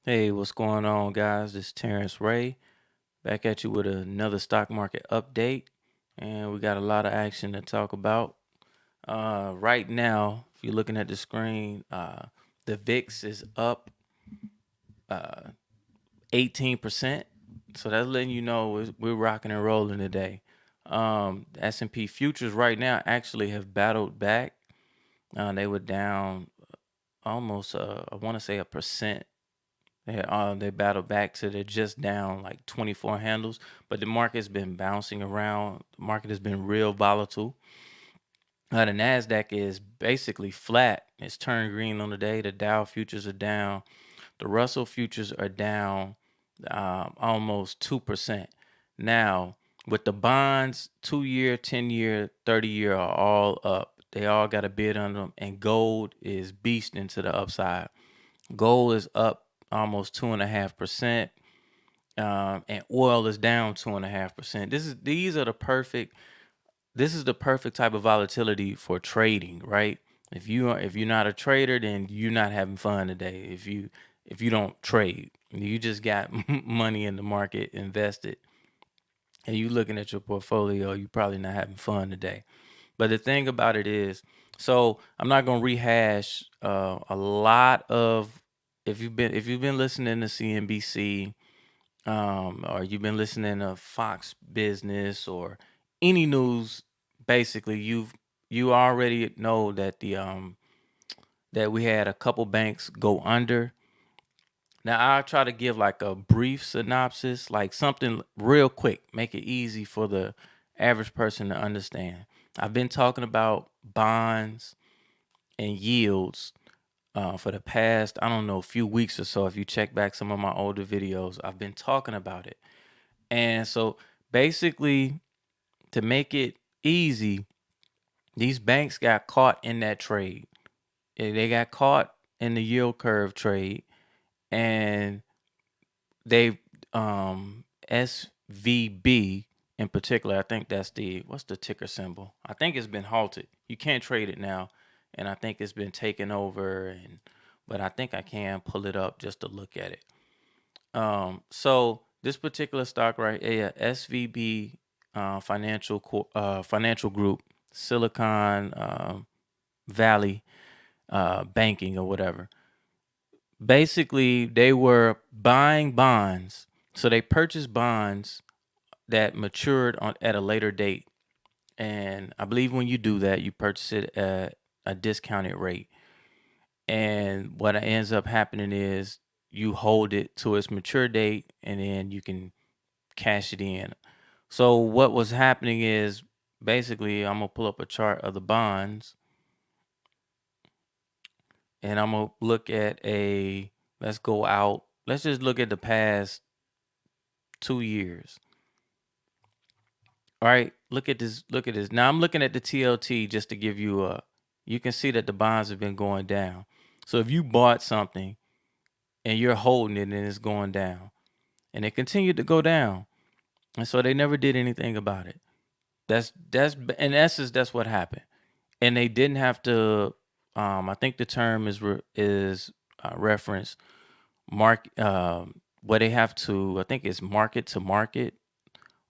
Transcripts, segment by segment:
Hey, what's going on, guys? This is TerrenceRe back at you with another stock market update, and we got a lot of action to talk about. Right now, if you're looking at the screen, the VIX is up uh, 18%, so that's letting you know we're rocking and rolling today. The S&P futures right now actually have battled back. They were down almost, I want to say, 1%. They battled back to they're just down like 24 handles, but the market's been bouncing around. The market has been real volatile. The Nasdaq is basically flat. It's turned green on the day. The Dow futures are down. The Russell futures are down almost 2%. Now, with the bonds, 2-year, 10-year, 30-year are all up. They all got a bid on them, and gold is beasting to the upside. Gold is up almost 2.5%, and oil is down 2.5%. This is the perfect type of volatility for trading, right? If you're not a trader, then you're not having fun today. If you don't trade, you just got money in the market invested, and you looking at your portfolio, you're probably not having fun today. But the thing about it is, so I'm not gonna rehash a lot of if you've been listening to CNBC, or you've been listening to Fox Business or any news. Basically, you already know that that we had a couple banks go under. Now I'll try to give like a brief synopsis, like something real quick, make it easy for the average person to understand. I've been talking about bonds and yields for the past, I don't know, few weeks or so. If you check back some of my older videos, I've been talking about it. And so basically, to make it easy, these banks got caught in that trade. They got caught in the yield curve trade, and they SVB in particular, I think that's what's the ticker symbol? I think it's been halted. You can't trade it now, and I think it's been taken over, but I think I can pull it up just to look at it. So this particular stock right here, SVB financial group, Silicon Valley banking or whatever. Basically, they were buying bonds. So they purchased bonds that matured at a later date. And I believe when you do that, you purchase it at a discounted rate. And what ends up happening is you hold it to its mature date, and then you can cash it in. So what was happening is basically I'm gonna pull up a chart of the bonds, and I'm gonna look at let's go out. Let's just look at the past 2 years. All right, look at this. Look at this. Now I'm looking at the TLT just to give you you can see that the bonds have been going down. So if you bought something and you're holding it and it's going down, and it continued to go down, and so they never did anything about it. That's in essence that's what happened, and they didn't have to. I think the term is reference mark. What they have to, I think it's market to market,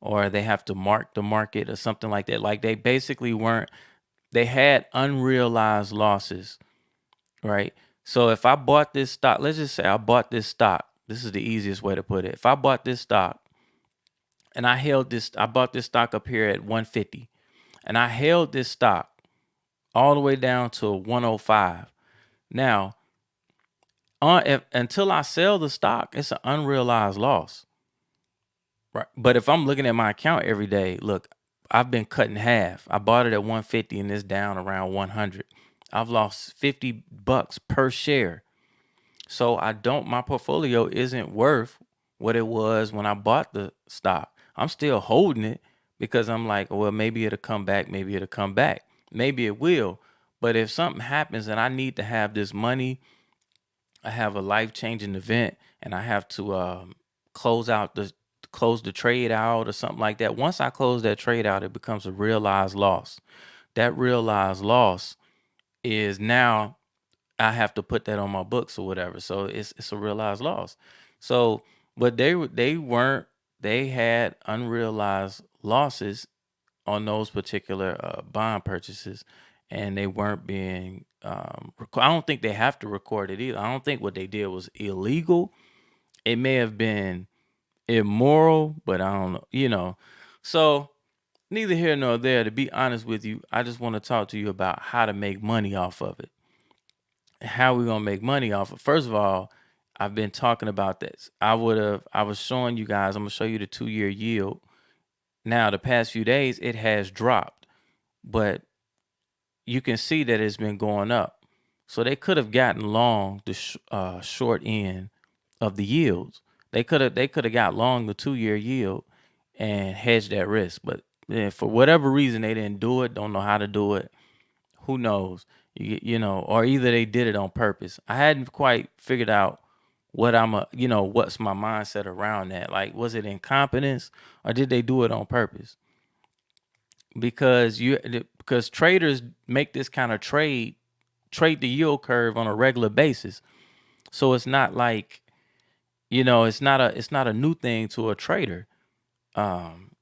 or they have to mark the market or something like that. Like they basically weren't. They had unrealized losses, right? So if I bought this stock, let's just say I bought this stock. This is the easiest way to put it. If I bought this stock and I bought this stock up here at 150, and I held this stock all the way down to 105. Now, until I sell the stock, it's an unrealized loss, right? But if I'm looking at my account every day, look, I've been cut in half. I bought it at 150 and it's down around 100. I've lost $50 per share. So my portfolio isn't worth what it was when I bought the stock. I'm still holding it because I'm like, well, maybe it'll come back. Maybe it'll come back. Maybe it will. But if something happens and I need to have this money, I have a life-changing event and I have to close the trade out or something like that. Once I close that trade out, it becomes a realized loss. That realized loss is now I have to put that on my books or whatever. So it's a realized loss. So, but they had unrealized losses on those particular bond purchases, and they weren't being. I don't think they have to record it either. I don't think what they did was illegal. It may have been immoral, but I don't know. So neither here nor there. To be honest with you, I just want to talk to you about how to make money off of it. How we gonna make money off of? First of all, I've been talking about this. I was showing you guys. I'm gonna show you the 2-year yield. Now, the past few days, it has dropped, but you can see that it's been going up. So they could have gotten long the short end of the yields. They could have got long the 2-year yield and hedged that risk. But for whatever reason, they didn't do it. Don't know how to do it. Who knows? Or either they did it on purpose. I hadn't quite figured out what's my mindset around that. Like, was it incompetence or did they do it on purpose? Because traders make this kind of trade the yield curve on a regular basis. So it's not like, it's not a new thing to a trader. Um,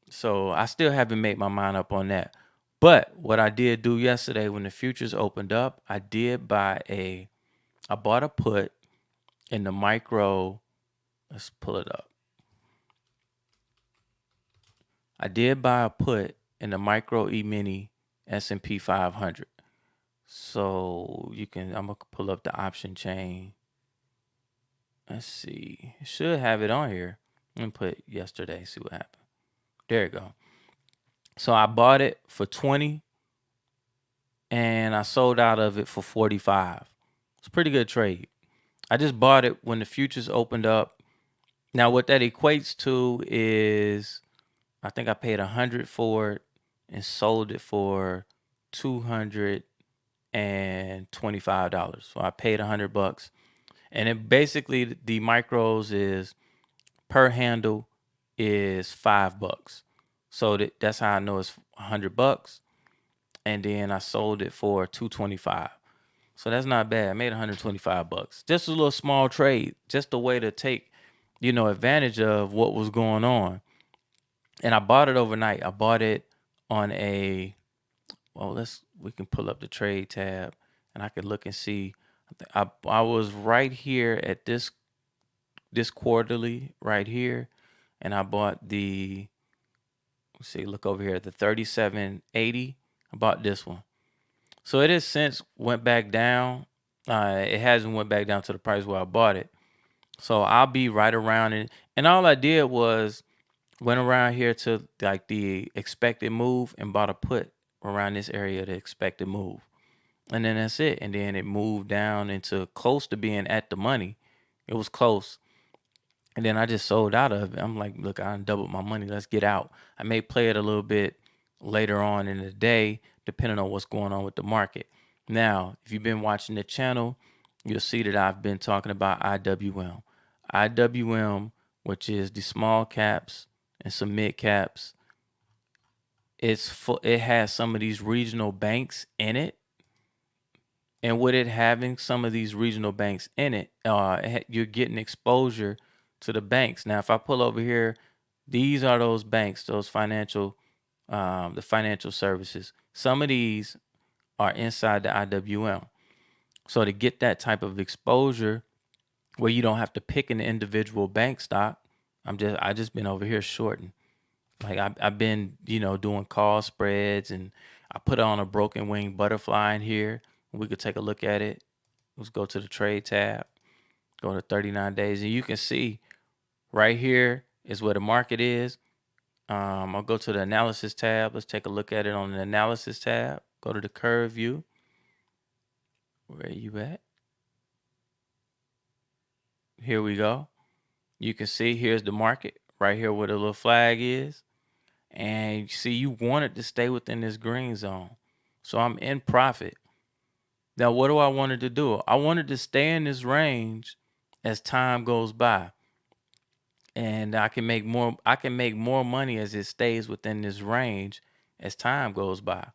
so I still haven't made my mind up on that. But what I did do yesterday when the futures opened up, I bought a put in the micro. Let's pull it up. I did buy a put in the micro E-mini S&P 500. So I'm gonna pull up the option chain. Let's see. It should have it on here. Let me put yesterday, see what happened. There you go. So I bought it for 20 and I sold out of it for 45. It's a pretty good trade. I just bought it when the futures opened up. Now what that equates to is I think I paid 100 for it and sold it for $225. So I paid $100. And it basically, the micros is per handle is $5. So that's how I know it's $100. And then I sold it for $225. So that's not bad. I made $125. Just a little small trade, just a way to take, advantage of what was going on. And I bought it overnight. I bought it on we can pull up the trade tab and I can look and see. I was right here at this quarterly right here, and I bought look over here, the 37.80. I bought this one. So it has since went back down. It hasn't went back down to the price where I bought it. So I'll be right around it. And all I did was went around here to like the expected move and bought a put around this area, the expected move. And then that's it. And then it moved down into close to being at the money. It was close. And then I just sold out of it. I'm like, look, I doubled my money. Let's get out. I may play it a little bit later on in the day, depending on what's going on with the market. Now, if you've been watching the channel, you'll see that I've been talking about IWM. IWM, which is the small caps and some mid caps. It has some of these regional banks in it. And with it having some of these regional banks in it, you're getting exposure to the banks. Now, if I pull over here, these are those banks, those the financial services. Some of these are inside the IWM. So to get that type of exposure where you don't have to pick an individual bank stock, I just been over here shorting. Like I've been, doing call spreads, and I put on a broken wing butterfly in here. We could take a look at it. Let's go to the trade tab, go to 39 days, and you can see right here is where the market is. I'll go to the analysis tab. Let's take a look at it on the analysis tab. Go to the curve view. Where are you at? Here we go. You can see here's the market right here where the little flag is. And you see, you want it to stay within this green zone. So I'm in profit. Now, what do I wanted to do? I wanted to stay in this range as time goes by. And I can make more money as it stays within this range as time goes by.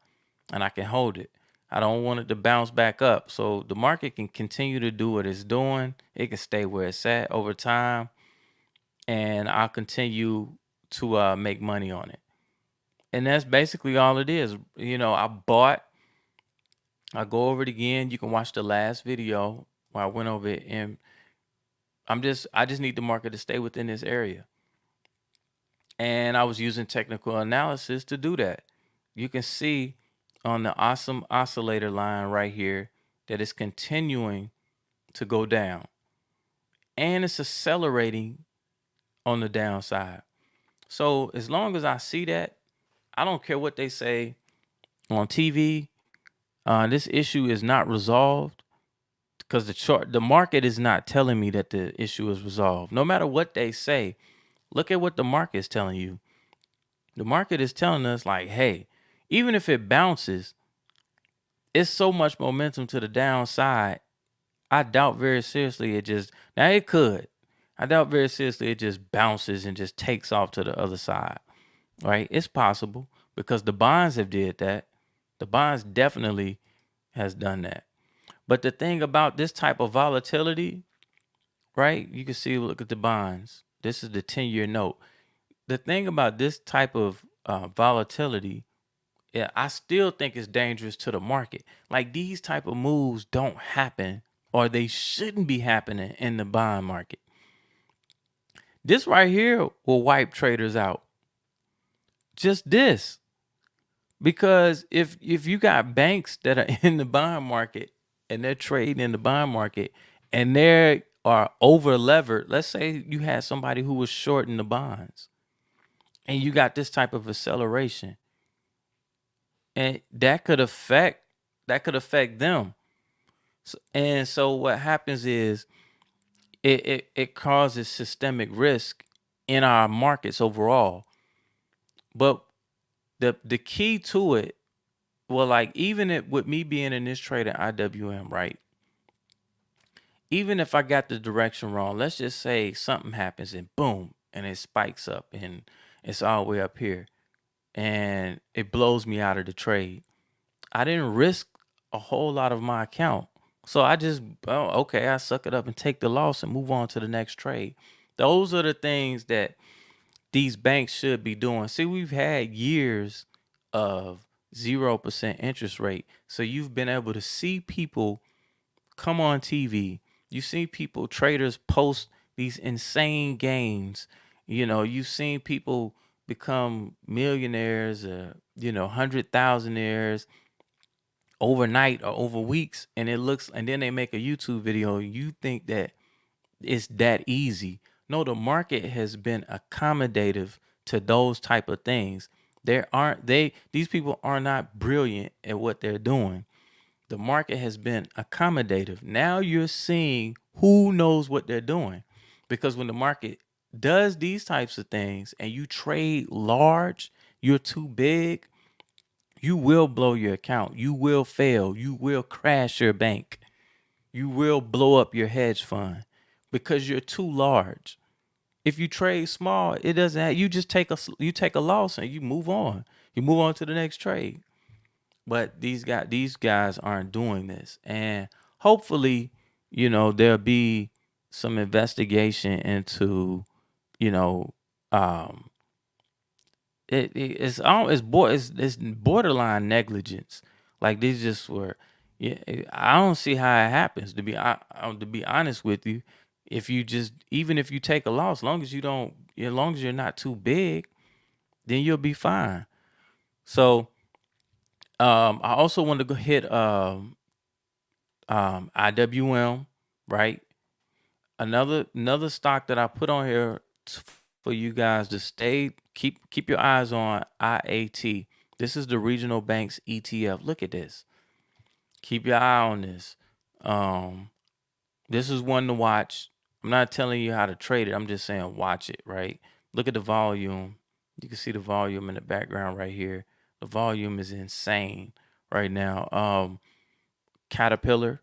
And I can hold it. I don't want it to bounce back up. So the market can continue to do what it's doing. It can stay where it's at over time, and I'll continue to make money on it. And that's basically all it is. I go over it again. You can watch the last video where I went over it, and I just need the market to stay within this area. And I was using technical analysis to do that. You can see on the awesome oscillator line right here that it's continuing to go down, and it's accelerating on the downside. So as long as I see that, I don't care what they say on TV. This issue is not resolved because the market is not telling me that the issue is resolved. No matter what they say, look at what the market is telling you. The market is telling us like, hey, even if it bounces, it's so much momentum to the downside. I doubt very seriously now it could. I doubt very seriously it just bounces and just takes off to the other side. Right? It's possible because the bonds have did that. The bonds definitely has done that. But the thing about this type of volatility, right? You can see, look at the bonds. This is the 10-year note. The thing about this type of volatility, yeah, I still think it's dangerous to the market. Like these type of moves don't happen, or they shouldn't be happening in the bond market. This right here will wipe traders out. Just this. Because if you got banks that are in the bond market and they're trading in the bond market and they are over levered, let's say you had somebody who was shorting the bonds and you got this type of acceleration, and that could affect them. So what happens is it causes systemic risk in our markets overall. But the key to it, well, like with me being in this trade at IWM, right? Even if I got the direction wrong, let's just say something happens and boom, and it spikes up and it's all the way up here and it blows me out of the trade. I didn't risk a whole lot of my account. So I just, okay, I suck it up and take the loss and move on to the next trade. Those are the things that these banks should be doing. See, we've had years of 0% interest rate. So you've been able to see people come on TV. You see people, traders post these insane gains. You've seen people become millionaires, 100,000aires overnight or over weeks, and then they make a YouTube video. You think that it's that easy. No, the market has been accommodative to those type of things. These people are not brilliant at what they're doing. The market has been accommodative. Now you're seeing who knows what they're doing. Because when the market does these types of things and you trade large, you're too big, you will blow your account. You will fail. You will crash your bank. You will blow up your hedge fund because you're too large. If you trade small, it doesn't have, you just take a loss and you move on. You move on to the next trade. But these guys aren't doing this. And hopefully, there'll be some investigation into, you know, um, it's borderline negligence. Like these just were, yeah. I don't see how it happens. To be honest with you, even if you take a loss, as long as you're not too big, then you'll be fine. So, I also want to go hit IWM, right? Another stock that I put on here for you guys to keep your eyes on IAT. This is the regional banks ETF. Look at this. Keep your eye on this. This is one to watch. I'm not telling you how to trade it. I'm just saying watch it, right? Look at the volume. You can see the volume in the background right here. The volume is insane right now. Caterpillar.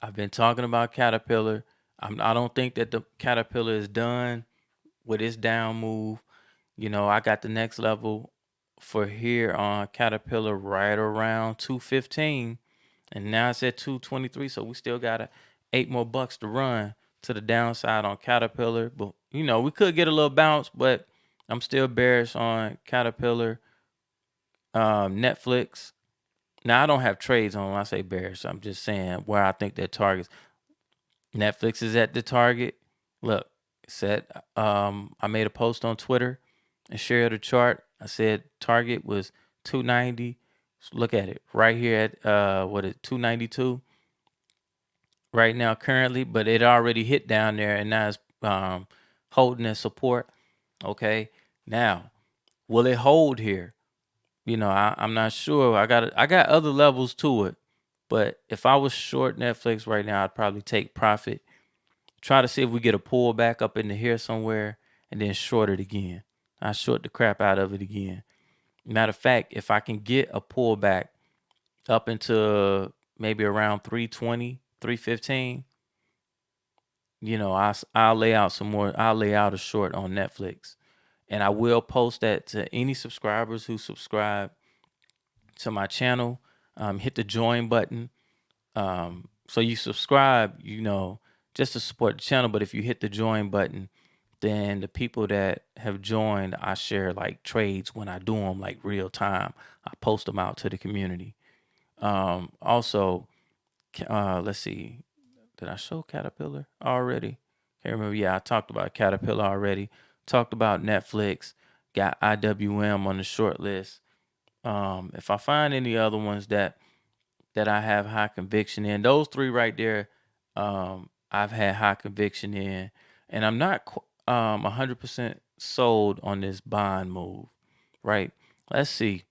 I've been talking about Caterpillar. I don't think that the Caterpillar is done with its down move. I got the next level for here on Caterpillar right around 215, and now it's at 223. So we still got 8 more bucks to run to the downside on Caterpillar. But we could get a little bounce, but I'm still bearish on Caterpillar, Netflix. Now I don't have trades on when I say bearish. I'm just saying where I think that targets. Netflix is at the target. Look, it said I made a post on Twitter and shared a chart. I said target was 290. So look at it right here at 292 right now currently, but it already hit down there and now it's holding as support. Okay, now will it hold here? I'm not sure. I got other levels to it, but if I was short Netflix right now, I'd probably take profit. Try to see if we get a pullback up into here somewhere and then short it again. I short the crap out of it again. Matter of fact, if I can get a pullback up into maybe around 320, 315, I'll lay out some more. I'll lay out a short on Netflix. And I will post that to any subscribers who subscribe to my channel. Hit the join button. So you subscribe, just to support the channel. But if you hit the join button, then the people that have joined, I share like trades when I do them like real time. I post them out to the community. Also, let's see, did I show Caterpillar already? Can't remember. Yeah, I talked about Caterpillar already. Talked about Netflix. Got IWM on the short list. If I find any other ones that I have high conviction in, those three right there, I've had high conviction in, and I'm not 100% sold on this bond move. Right? Let's see.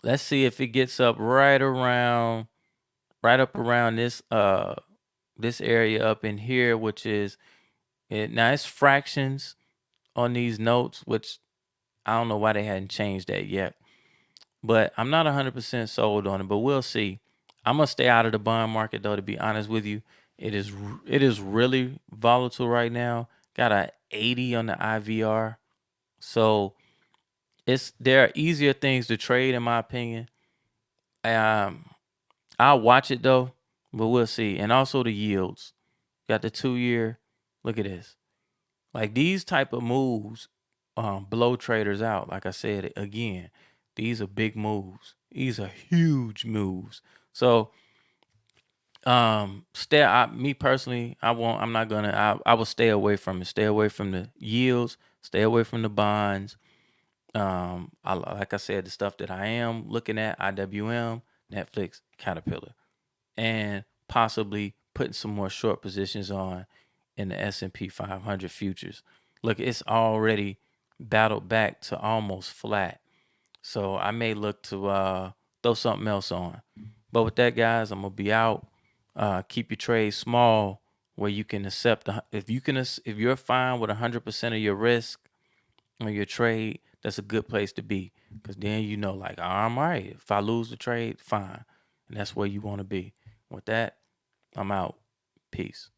Let's see if it gets up right up around this area up in here, which is it. Now it's fractions on these notes, which I don't know why they hadn't changed that yet. But I'm not 100% sold on it, but we'll see. I'm gonna stay out of the bond market though. To be honest with you, it is really volatile right now. Got a 80 on the IVR, so there are easier things to trade in my opinion. Um, I'll watch it though, but we'll see. And also the yields. Got the 2-year. Look at this. Like these type of moves blow traders out. Like I said again, these are big moves. These are huge moves. So me personally, I'm not gonna I will stay away from it. Stay away from the yields, stay away from the bonds. Like I said, the stuff that I am looking at, IWM, Netflix, Caterpillar, and possibly putting some more short positions on in the S&P 500 futures. Look, it's already battled back to almost flat. So I may look to throw something else on. But with that, guys, I'm gonna be out. Keep your trade small, where you can accept. If you're fine with 100% of your risk on your trade, that's a good place to be. Because then like, I'm all right. If I lose the trade, fine, and that's where you want to be. With that, I'm out. Peace.